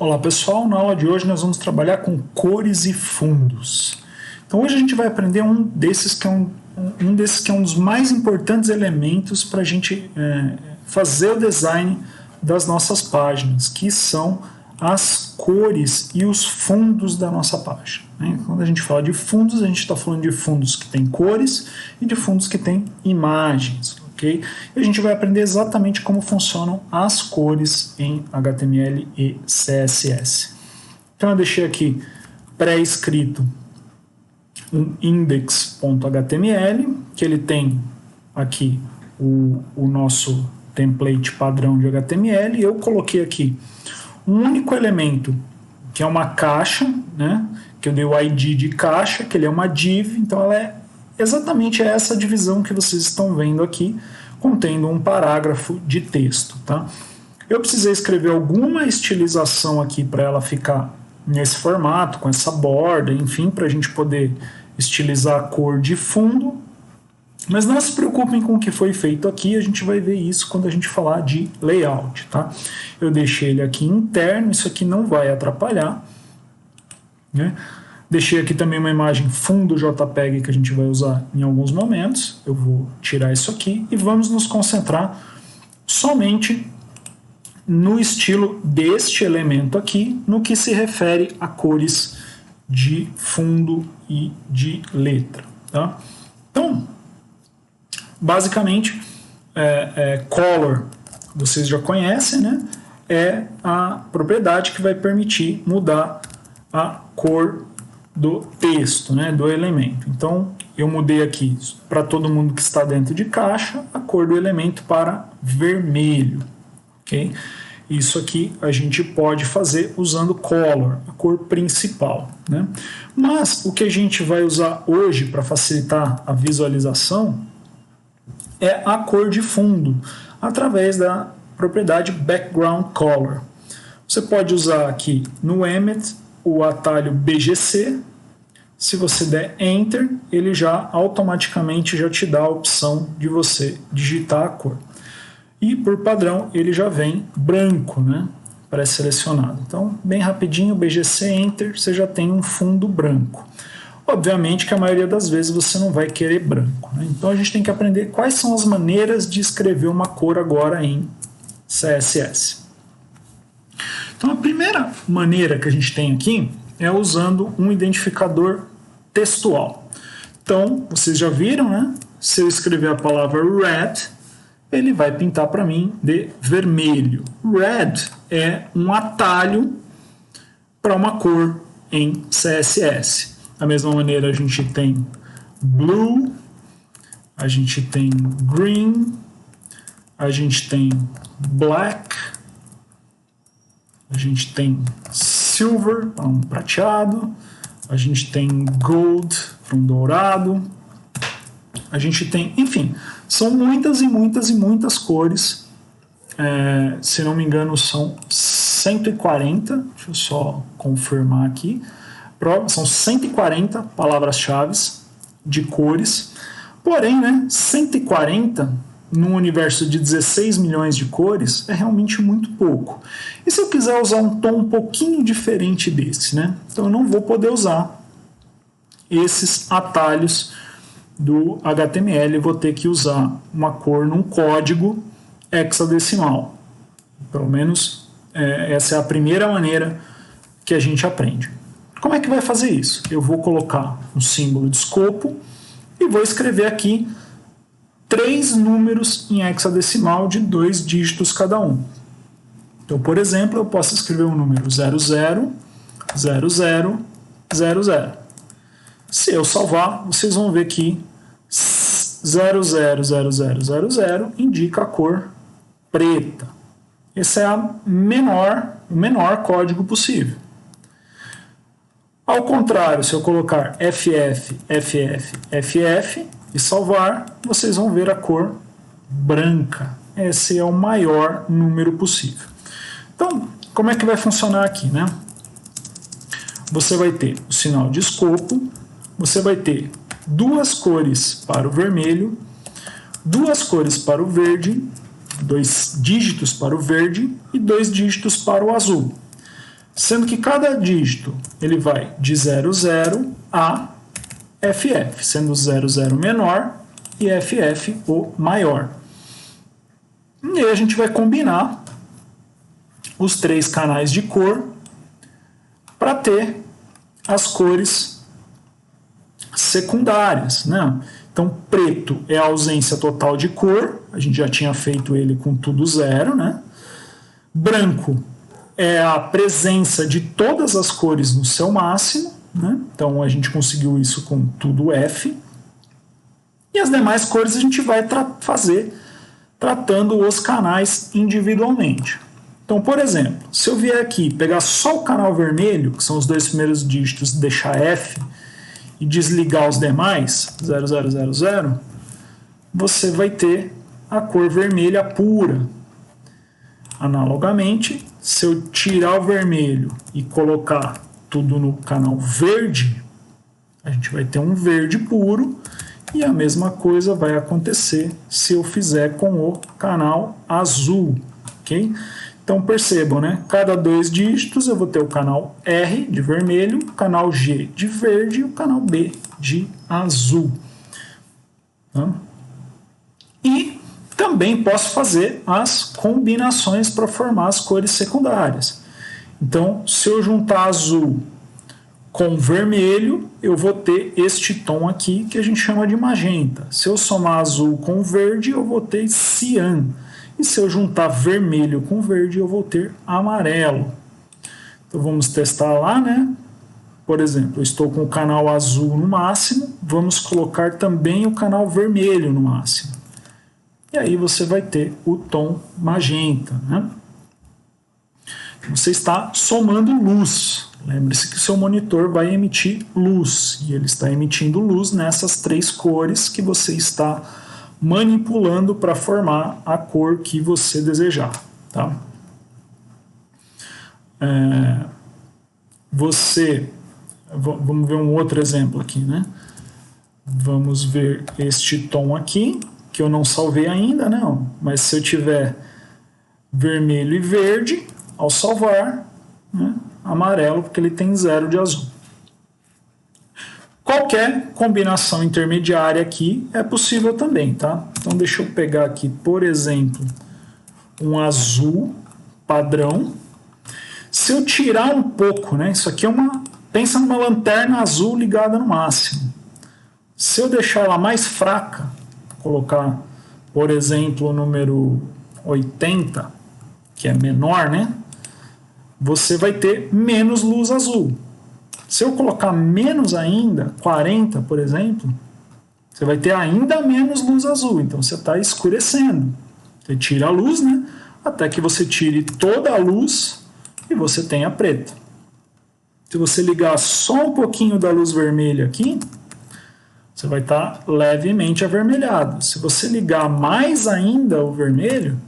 Olá pessoal, na aula de hoje nós vamos trabalhar com cores e fundos. Então hoje a gente vai aprender um desses que é um dos mais importantes elementos para a gente fazer o design das nossas páginas, que são as cores e os fundos da nossa página. Quando a gente fala de fundos, a gente está falando de fundos que têm cores e de fundos que têm imagens. Okay? E a gente vai aprender exatamente como funcionam as cores em HTML e CSS. Então eu deixei aqui pré-escrito um index.html, que ele tem aqui o nosso template padrão de HTML, e eu coloquei aqui um único elemento, que é uma caixa, né? Que eu dei o ID de caixa, que ele é uma div, então ela é exatamente essa divisão que vocês estão vendo aqui, contendo um parágrafo de texto. Tá? Eu precisei escrever alguma estilização aqui para ela ficar nesse formato, com essa borda, enfim, para a gente poder estilizar a cor de fundo. Mas não se preocupem com o que foi feito aqui, a gente vai ver isso quando a gente falar de layout. Tá? Eu deixei ele aqui interno, isso aqui não vai atrapalhar, né? Deixei aqui também uma imagem fundo JPEG que a gente vai usar em alguns momentos. Eu vou tirar isso aqui e vamos nos concentrar somente no estilo deste elemento aqui, no que se refere a cores de fundo e de letra. Tá? Então, basicamente, color, vocês já conhecem, né? É a propriedade que vai permitir mudar a cor do texto, né, do elemento. Então, eu mudei aqui para todo mundo que está dentro de caixa a cor do elemento para vermelho. Okay? Isso aqui a gente pode fazer usando color, a cor principal. Né? Mas o que a gente vai usar hoje para facilitar a visualização é a cor de fundo, através da propriedade background color. Você pode usar aqui no Emmet o atalho BGC. Se você der Enter, ele já automaticamente já te dá a opção de você digitar a cor. E por padrão ele já vem branco, né, pré-selecionado. Então, bem rapidinho, BGC Enter, você já tem um fundo branco. Obviamente que a maioria das vezes você não vai querer branco, né? Então a gente tem que aprender quais são as maneiras de escrever uma cor agora em CSS. Então a primeira maneira que a gente tem aqui é usando um identificador textual. Então, vocês já viram, né? Se eu escrever a palavra red, ele vai pintar para mim de vermelho. Red é um atalho para uma cor em CSS. Da mesma maneira, a gente tem blue, a gente tem green, a gente tem black, a gente tem silver, um prateado, a gente tem gold, um dourado, a gente tem, enfim, são muitas e muitas e muitas cores, se não me engano são 140, deixa eu só confirmar aqui, são 140 palavras-chave de cores, porém, né, 140 num universo de 16 milhões de cores é realmente muito pouco. E se eu quiser usar um tom um pouquinho diferente desse, né? Então eu não vou poder usar esses atalhos do HTML, eu vou ter que usar uma cor num código hexadecimal. Pelo menos essa é a primeira maneira que a gente aprende. Como é que vai fazer isso? Eu vou colocar um símbolo de escopo e vou escrever aqui 3 números em hexadecimal de 2 dígitos cada um. Então, por exemplo, eu posso escrever o número 000000. Se eu salvar, vocês vão ver que 000000 indica a cor preta. Esse é o menor código possível. Ao contrário, se eu colocar FF e salvar, vocês vão ver a cor branca. Esse é o maior número possível. Então, como é que vai funcionar aqui, né? Você vai ter o sinal de escopo, você vai ter 2 cores para o vermelho, 2 cores para o verde, 2 dígitos para o verde e 2 dígitos para o azul. sendo que cada dígito ele vai de 00 a FF, sendo 00 menor e FF o maior. E aí a gente vai combinar os 3 canais de cor para ter as cores secundárias, né? Então, preto é a ausência total de cor, a gente já tinha feito ele com tudo 0, né? Branco é a presença de todas as cores no seu máximo, né? Então a gente conseguiu isso com tudo F. E as demais cores a gente vai fazer tratando os canais individualmente. Então, por exemplo, se eu vier aqui pegar só o canal vermelho, que são os 2 primeiros dígitos, deixar F e desligar os demais, 0000, você vai ter a cor vermelha pura. Analogamente, se eu tirar o vermelho e colocar tudo no canal verde, a gente vai ter um verde puro, e a mesma coisa vai acontecer se eu fizer com o canal azul, ok? Então percebam, né? Cada 2 dígitos eu vou ter o canal R de vermelho, o canal G de verde e o canal B de azul. Tá? E também posso fazer as combinações para formar as cores secundárias. Então, se eu juntar azul com vermelho, eu vou ter este tom aqui que a gente chama de magenta. Se eu somar azul com verde, eu vou ter cian. E se eu juntar vermelho com verde, eu vou ter amarelo. Então vamos testar lá, né? Por exemplo, eu estou com o canal azul no máximo, vamos colocar também o canal vermelho no máximo. E aí você vai ter o tom magenta, né? Você está somando luz. Lembre-se que o seu monitor vai emitir luz, e ele está emitindo luz nessas 3 cores que você está manipulando para formar a cor que você desejar. Tá? Vamos ver um outro exemplo aqui, né? Vamos ver este tom aqui, que eu não salvei ainda, não. Mas se eu tiver vermelho e verde, ao salvar, né, amarelo, porque ele tem 0 de azul. Qualquer combinação intermediária aqui é possível também, tá? Então deixa eu pegar aqui, por exemplo, um azul padrão. Se eu tirar um pouco, né? Isso aqui é pensa numa lanterna azul ligada no máximo. Se eu deixar ela mais fraca, colocar, por exemplo, o número 80, que é menor, né? Você vai ter menos luz azul. Se eu colocar menos ainda, 40, por exemplo, você vai ter ainda menos luz azul. Então você está escurecendo. Você tira a luz, né? Até que você tire toda a luz e você tenha preto. Se você ligar só um pouquinho da luz vermelha aqui, você vai estar levemente avermelhado. Se você ligar mais ainda o vermelho,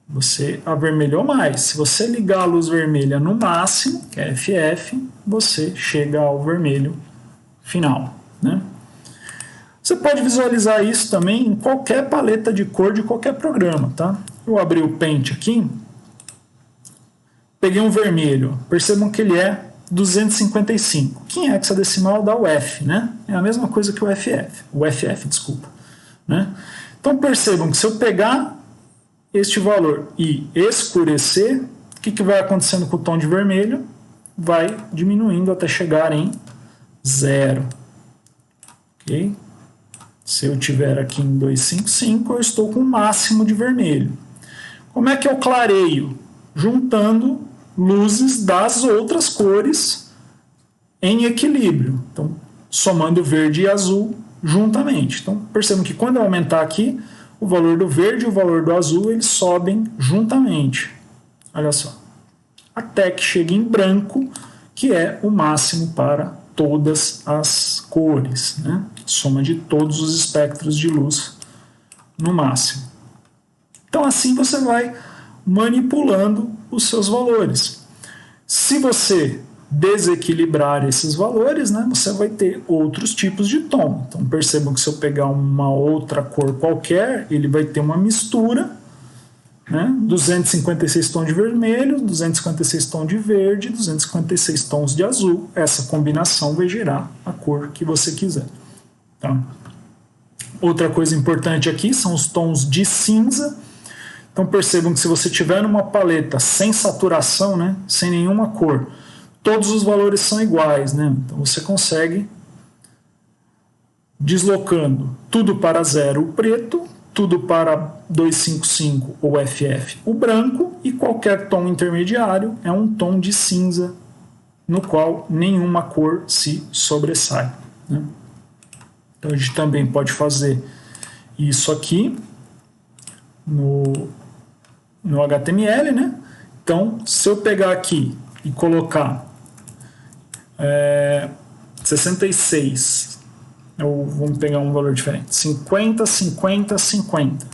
você avermelhou mais. Se você ligar a luz vermelha no máximo, que é FF, você chega ao vermelho final, né? Você pode visualizar isso também em qualquer paleta de cor de qualquer programa, tá? Eu abri o Paint aqui, peguei um vermelho, percebam que ele é 255, que em hexadecimal dá o F, né? É a mesma coisa que o FF, desculpa, né? Então percebam que se eu pegar este valor e escurecer, o que vai acontecendo com o tom de vermelho? Vai diminuindo até chegar em 0. Ok? Se eu tiver aqui em 255, eu estou com o máximo de vermelho. Como é que eu clareio? Juntando luzes das outras cores em equilíbrio. Então, somando verde e azul juntamente. Então, percebam que quando eu aumentar aqui, o valor do verde e o valor do azul, eles sobem juntamente. Olha só. Até que chegue em branco, que é o máximo para todas as cores, né? Soma de todos os espectros de luz no máximo. Então assim você vai manipulando os seus valores. Se você desequilibrar esses valores, né, você vai ter outros tipos de tom. Então percebam que se eu pegar uma outra cor qualquer, ele vai ter uma mistura né? 256 tons de vermelho, 256 tons de verde, 256 tons de azul. Essa combinação vai gerar a cor que você quiser. Tá? Outra coisa importante aqui são os tons de cinza. Então percebam que se você tiver numa paleta sem saturação, né, sem nenhuma cor, todos os valores são iguais, né? Então você consegue, deslocando tudo para 0 o preto, tudo para 255 ou FF o branco, e qualquer tom intermediário é um tom de cinza no qual nenhuma cor se sobressai, né? Então a gente também pode fazer isso aqui no HTML, né? Então, se eu pegar aqui e colocar 66, ou vamos pegar um valor diferente, 50, 50, 50.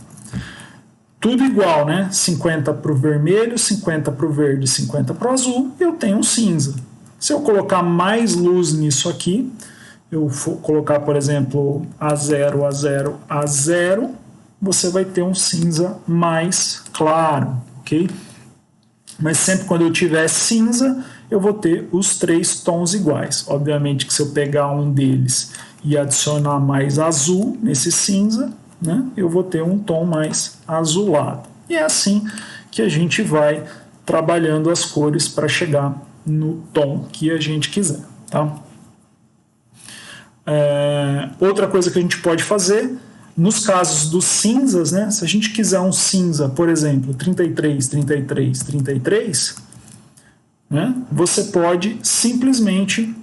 Tudo igual, né? 50 para o vermelho, 50 para o verde, 50 para o azul, eu tenho um cinza. Se eu colocar mais luz nisso aqui, eu for colocar, por exemplo, A0, A0, A0, você vai ter um cinza mais claro, ok? Mas sempre quando eu tiver cinza, eu vou ter os 3 tons iguais. Obviamente que se eu pegar um deles e adicionar mais azul nesse cinza, né, eu vou ter um tom mais azulado. E é assim que a gente vai trabalhando as cores para chegar no tom que a gente quiser, tá? Outra coisa que a gente pode fazer, nos casos dos cinzas, né, se a gente quiser um cinza, por exemplo, 33, 33, 33, né, você pode simplesmente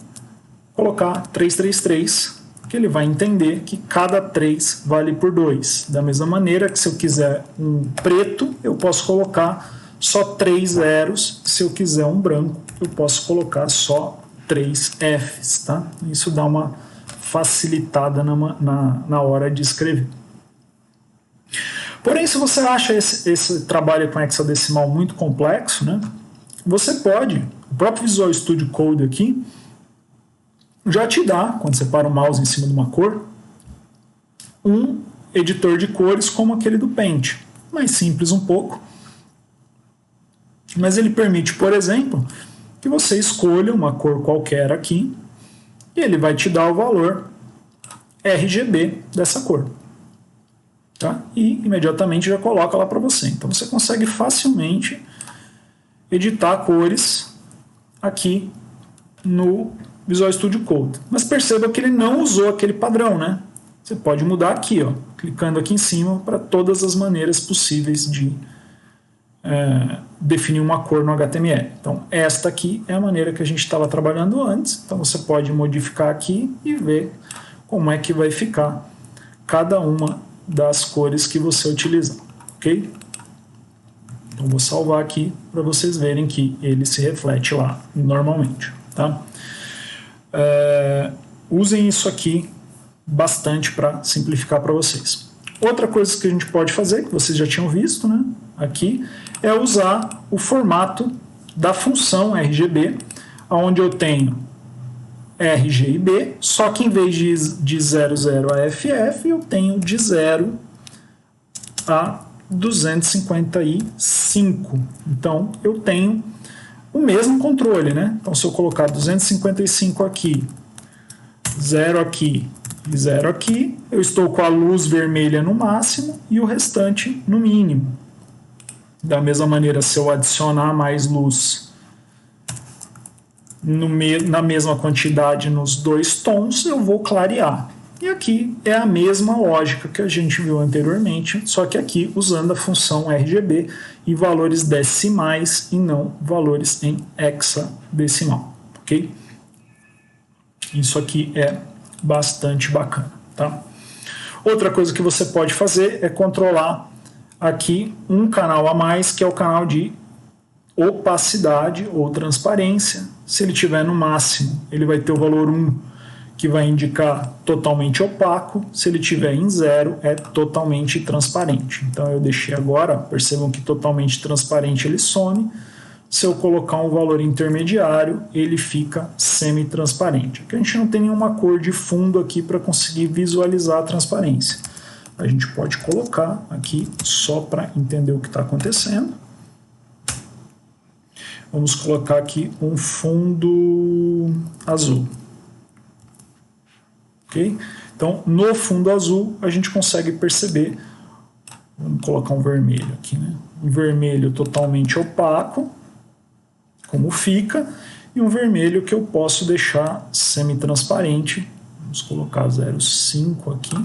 colocar 333, que ele vai entender que cada 3 vale por 2. Da mesma maneira que se eu quiser um preto, eu posso colocar só 3 zeros. Se eu quiser um branco, eu posso colocar só 3 Fs. Tá? Isso dá uma facilitada na hora de escrever. Porém, se você acha esse trabalho com hexadecimal muito complexo, né, você pode, o próprio Visual Studio Code aqui, já te dá, quando você para o mouse em cima de uma cor, um editor de cores como aquele do Paint. Mais simples um pouco, mas ele permite, por exemplo, que você escolha uma cor qualquer aqui, e ele vai te dar o valor RGB dessa cor. Tá? E imediatamente já coloca lá para você. Então você consegue facilmente editar cores aqui no Visual Studio Code. Mas perceba que ele não usou aquele padrão, né? Você pode mudar aqui, ó, clicando aqui em cima, para todas as maneiras possíveis de definir uma cor no HTML. Então, esta aqui é a maneira que a gente estava trabalhando antes. Então, você pode modificar aqui e ver como é que vai ficar cada uma das cores que você utilizar, ok? Então, vou salvar aqui para vocês verem que ele se reflete lá normalmente, tá? Usem isso aqui bastante para simplificar para vocês. Outra coisa que a gente pode fazer, que vocês já tinham visto, né, aqui, é usar o formato da função RGB, onde eu tenho RG e B, só que em vez de 00 a FF, eu tenho de 0 a 255. Então, eu tenho o mesmo controle, né? Então, se eu colocar 255 aqui, 0 aqui e 0 aqui, eu estou com a luz vermelha no máximo e o restante no mínimo. Da mesma maneira, se eu adicionar mais luz na mesma quantidade nos 2 tons, eu vou clarear. E aqui é a mesma lógica que a gente viu anteriormente, só que aqui usando a função RGB e valores decimais e não valores em hexadecimal, ok? Isso aqui é bastante bacana, tá? Outra coisa que você pode fazer é controlar aqui um canal a mais, que é o canal de opacidade ou transparência. Se ele tiver no máximo, ele vai ter o valor 1, que vai indicar totalmente opaco. Se ele tiver em 0, é totalmente transparente. Então eu deixei agora, percebam que totalmente transparente ele some. Se eu colocar um valor intermediário, ele fica semi-transparente. Porque a gente não tem nenhuma cor de fundo aqui para conseguir visualizar a transparência. a gente pode colocar aqui só para entender o que está acontecendo. Vamos colocar aqui um fundo azul. Ok? Então, no fundo azul, a gente consegue perceber. Vamos colocar um vermelho aqui, né? Um vermelho totalmente opaco, como fica, e um vermelho que eu posso deixar semi-transparente. Vamos colocar 0,5 aqui.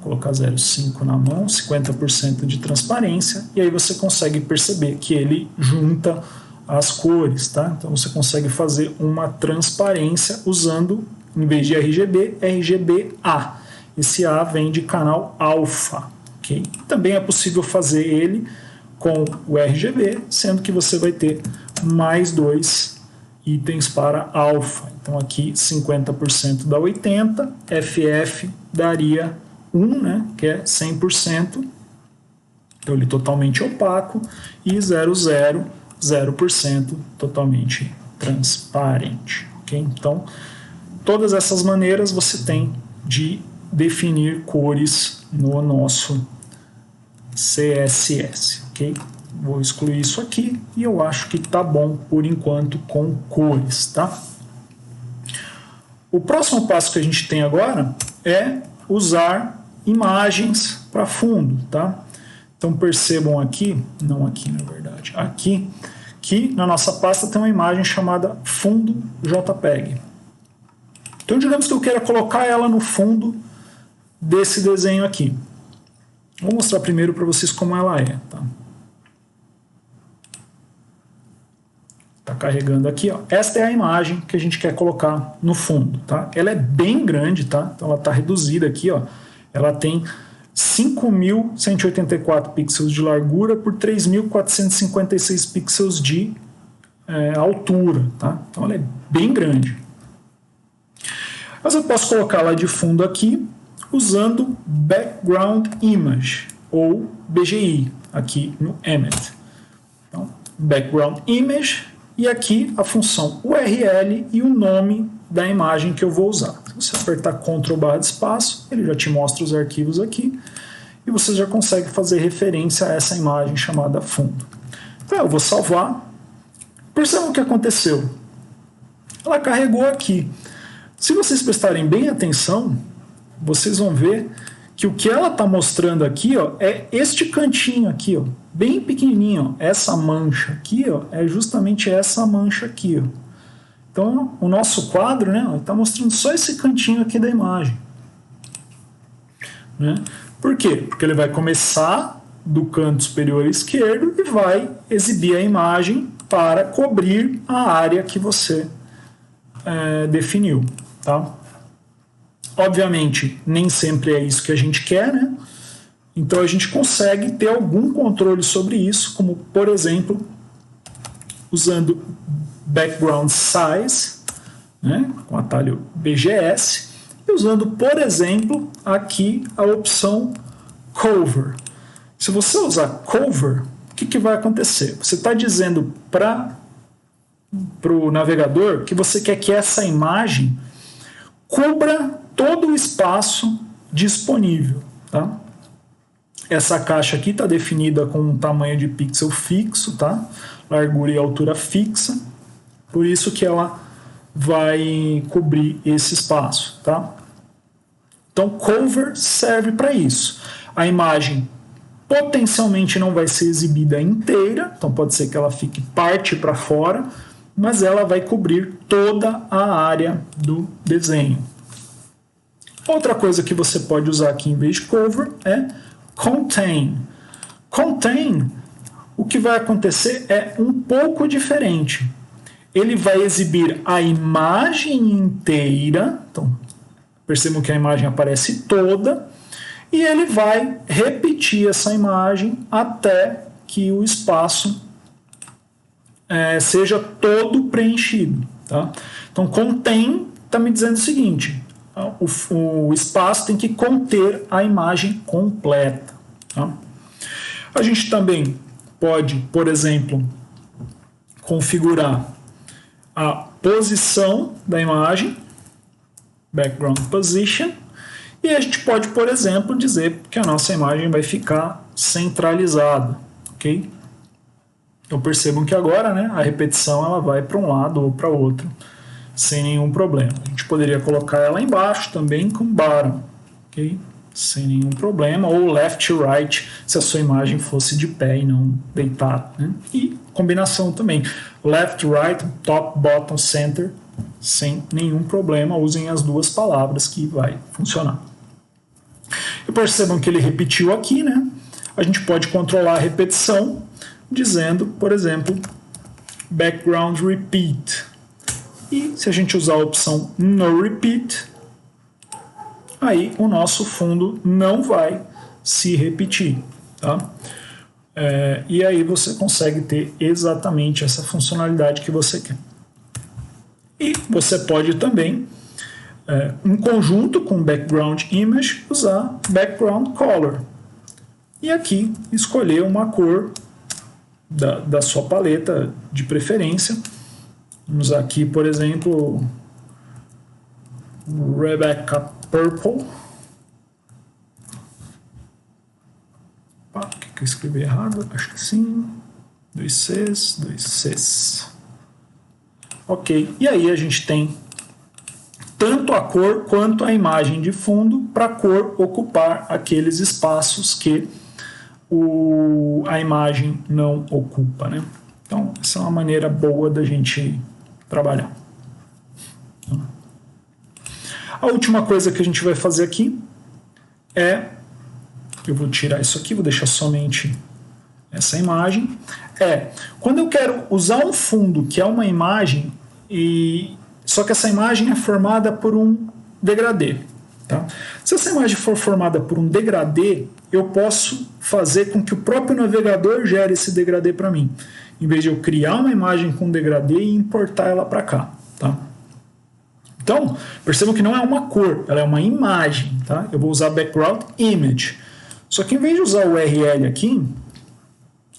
Colocar 0,5 na mão, 50% de transparência, e aí você consegue perceber que ele junta as cores, tá? Então você consegue fazer uma transparência usando, em vez de RGB, RGBA. Esse A vem de canal alfa, ok? Também é possível fazer ele com o RGB, sendo que você vai ter mais 2 itens para alfa. Então aqui 50% dá 80, FF daria 1, né, que é 100%, então ele totalmente opaco, e 00, 0% totalmente transparente. Okay? Então, todas essas maneiras você tem de definir cores no nosso CSS. Okay? Vou excluir isso aqui e eu acho que está bom por enquanto com cores. Tá? O próximo passo que a gente tem agora é usar imagens para fundo, tá? Então percebam aqui, não aqui na verdade, aqui, que na nossa pasta tem uma imagem chamada fundo JPEG. Então digamos que eu queira colocar ela no fundo desse desenho aqui. Vou mostrar primeiro para vocês como ela é, tá? Tá carregando aqui, ó. Esta é a imagem que a gente quer colocar no fundo, tá? Ela é bem grande, tá? Então ela tá reduzida aqui, ó. Ela tem 5.184 pixels de largura por 3.456 pixels de altura, tá? Então ela é bem grande. Mas eu posso colocar ela de fundo aqui usando Background Image ou BGI aqui no Emmet. Então, Background Image e aqui a função URL e o nome da imagem que eu vou usar. Se você apertar Ctrl/espaço, ele já te mostra os arquivos aqui e você já consegue fazer referência a essa imagem chamada fundo. Então eu vou salvar. Percebam o que aconteceu. Ela carregou aqui. Se vocês prestarem bem atenção, vocês vão ver que o que ela está mostrando aqui, ó, é este cantinho aqui, ó, bem pequenininho. Ó, essa mancha aqui, ó, é justamente essa mancha aqui. Ó. Então, o nosso quadro, né, está mostrando só esse cantinho aqui da imagem. Né? Por quê? Porque ele vai começar do canto superior esquerdo e vai exibir a imagem para cobrir a área que você definiu. Tá? Obviamente, nem sempre é isso que a gente quer, né? Então a gente consegue ter algum controle sobre isso, como, por exemplo, usando Background Size, né, com o atalho BGS, e usando, por exemplo, aqui a opção Cover. Se você usar Cover, o que vai acontecer? Você está dizendo para o navegador que você quer que essa imagem cubra todo o espaço disponível. Tá? Essa caixa aqui está definida com um tamanho de pixel fixo, tá? Largura e altura fixa, por isso que ela vai cobrir esse espaço. Tá? Então, Cover serve para isso. A imagem potencialmente não vai ser exibida inteira, então pode ser que ela fique parte para fora, mas ela vai cobrir toda a área do desenho. Outra coisa que você pode usar aqui em vez de Cover é Contain. Contain, o que vai acontecer é um pouco diferente. Ele vai exibir a imagem inteira, então percebam que a imagem aparece toda, e ele vai repetir essa imagem até que o espaço seja todo preenchido. Tá? Então, Contain está me dizendo o seguinte: o espaço tem que conter a imagem completa. Tá? A gente também pode, por exemplo, configurar a posição da imagem, Background Position, e E a gente pode, por exemplo, dizer que a nossa imagem vai ficar centralizada, ok? Então percebam que agora, né, a repetição ela vai para um lado ou para outro, sem nenhum problema. A gente poderia colocar ela embaixo também com bottom, ok? Sem nenhum problema, ou left e right, se a sua imagem fosse de pé e não deitada, né? E combinação também, left, right, top, bottom, center, sem nenhum problema, usem as duas palavras que vai funcionar. E percebam que ele repetiu aqui, né? A gente pode controlar a repetição dizendo, por exemplo, background repeat. E se a gente usar a opção no repeat, aí o nosso fundo não vai se repetir, tá? E aí você consegue ter exatamente essa funcionalidade que você quer. E você pode também, em conjunto com background image, usar background color. E aqui escolher uma cor da sua paleta de preferência. Vamos aqui, por exemplo, Rebecca Purple. Opa, que eu escrevi errado? Acho que sim. 2 Cs, 2 Cs. Ok, e aí a gente tem tanto a cor quanto a imagem de fundo para a cor ocupar aqueles espaços que a imagem não ocupa, né? Então, essa é uma maneira boa da gente trabalhar. A última coisa que a gente vai fazer aqui eu vou tirar isso aqui, vou deixar somente essa imagem, quando eu quero usar um fundo que é uma imagem, só que essa imagem é formada por um degradê. Tá? Se essa imagem for formada por um degradê, eu posso fazer com que o próprio navegador gere esse degradê para mim, em vez de eu criar uma imagem com degradê e importar ela para cá. Tá? Então, percebam que não é uma cor, ela é uma imagem. Tá? Eu vou usar background image. Só que em vez de usar o URL aqui,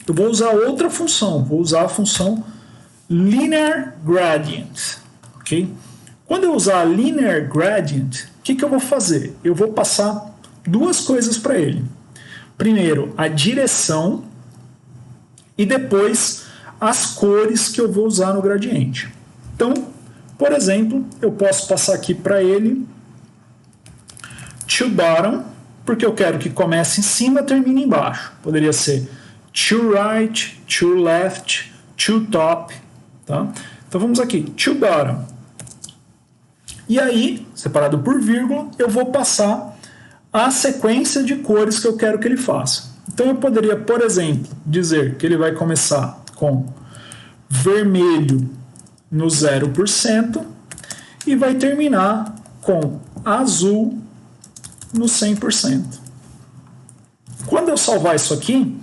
eu vou usar outra função, vou usar a função linear gradient. Okay? Quando eu usar a linear gradient, o que eu vou fazer? Eu vou passar duas coisas para ele. Primeiro, a direção e depois as cores que eu vou usar no gradiente. Então, por exemplo, eu posso passar aqui para ele to bottom, porque eu quero que comece em cima e termine embaixo. Poderia ser to right, to left, to top. Tá? Então vamos aqui, to bottom. E aí, separado por vírgula, eu vou passar a sequência de cores que eu quero que ele faça. Então eu poderia, por exemplo, dizer que ele vai começar com vermelho no 0% e vai terminar com azul no 100%. Quando eu salvar isso aqui,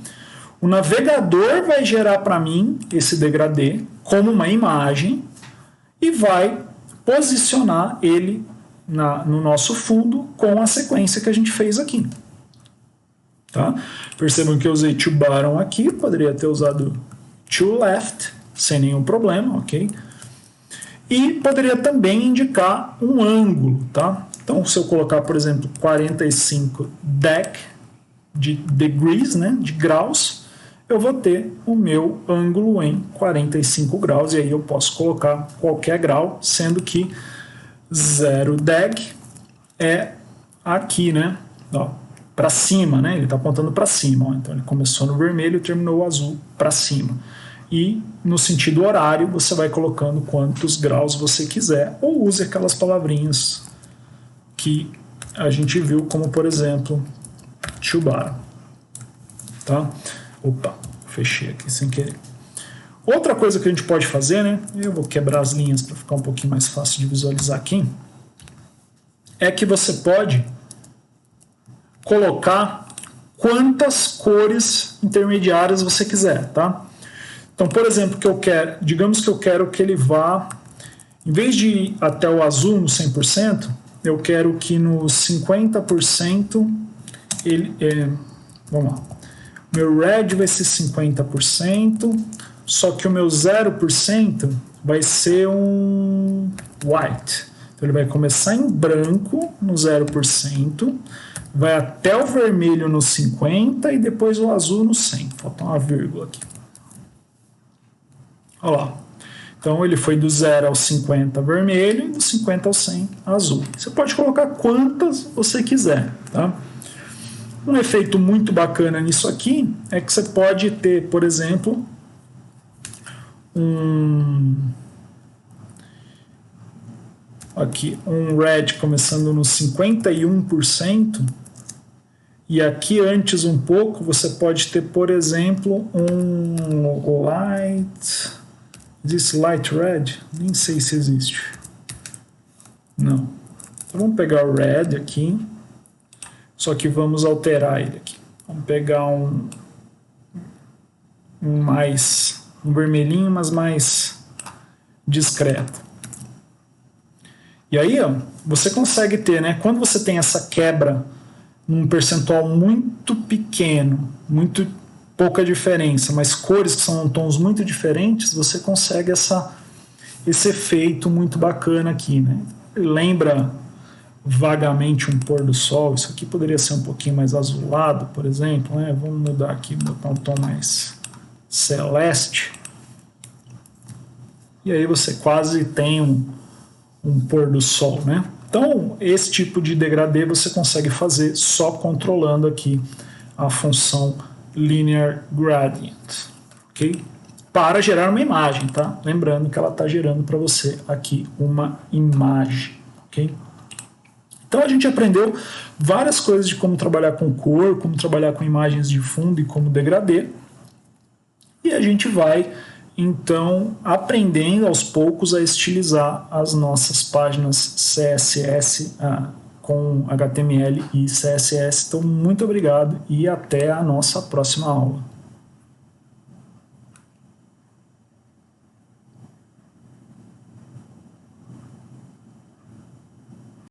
o navegador vai gerar para mim esse degradê como uma imagem e vai posicionar ele no nosso fundo com a sequência que a gente fez aqui. Tá? Percebam que eu usei to bottom aqui, poderia ter usado to left, sem nenhum problema, ok? E poderia também indicar um ângulo, tá? Então, se eu colocar, por exemplo, 45 de degrees, né, de graus, eu vou ter o meu ângulo em 45 graus, e aí eu posso colocar qualquer grau, sendo que 0 deg é aqui, né, para cima, né, ele está apontando para cima, ó, então ele começou no vermelho e terminou azul para cima. E no sentido horário, você vai colocando quantos graus você quiser, ou use aquelas palavrinhas que a gente viu, como por exemplo, to bottom. Tá? Opa, fechei aqui sem querer. Outra coisa que a gente pode fazer, né? Eu vou quebrar as linhas para ficar um pouquinho mais fácil de visualizar aqui. É que você pode colocar quantas cores intermediárias você quiser, tá? Então, por exemplo, digamos que eu quero que ele vá, em vez de ir até o azul no 100%, eu quero que no 50% vamos lá. Meu red vai ser 50%, só que o meu 0% vai ser um white. Então ele vai começar em branco no 0%, vai até o vermelho no 50% e depois o azul no 100%. Falta uma vírgula aqui. Olha lá. Então ele foi do 0 ao 50 vermelho e do 50 ao 100 azul. Você pode colocar quantas você quiser, tá? Um efeito muito bacana nisso aqui é que você pode ter, por exemplo, um red começando no 51%, e aqui antes um pouco você pode ter, por exemplo, um light red, nem sei se existe. Não. Então vamos pegar o red aqui, só que vamos alterar ele aqui. Vamos pegar um vermelhinho, mas mais discreto. E aí, ó, você consegue ter, né? Quando você tem essa quebra num percentual muito pequeno, muito pouca diferença, mas cores que são tons muito diferentes, você consegue esse efeito muito bacana aqui, né? Lembra vagamente um pôr do sol. Isso aqui poderia ser um pouquinho mais azulado, por exemplo, né? Vamos mudar aqui, botar um tom mais celeste. E aí você quase tem um pôr do sol, né? Então, esse tipo de degradê você consegue fazer só controlando aqui a função Linear Gradient, ok? Para gerar uma imagem, tá? Lembrando que ela está gerando para você aqui uma imagem, ok? Então a gente aprendeu várias coisas de como trabalhar com cor, como trabalhar com imagens de fundo e como degradê. E a gente vai, então, aprendendo aos poucos a estilizar as nossas páginas CSS com HTML e CSS. Então, muito obrigado e até a nossa próxima aula.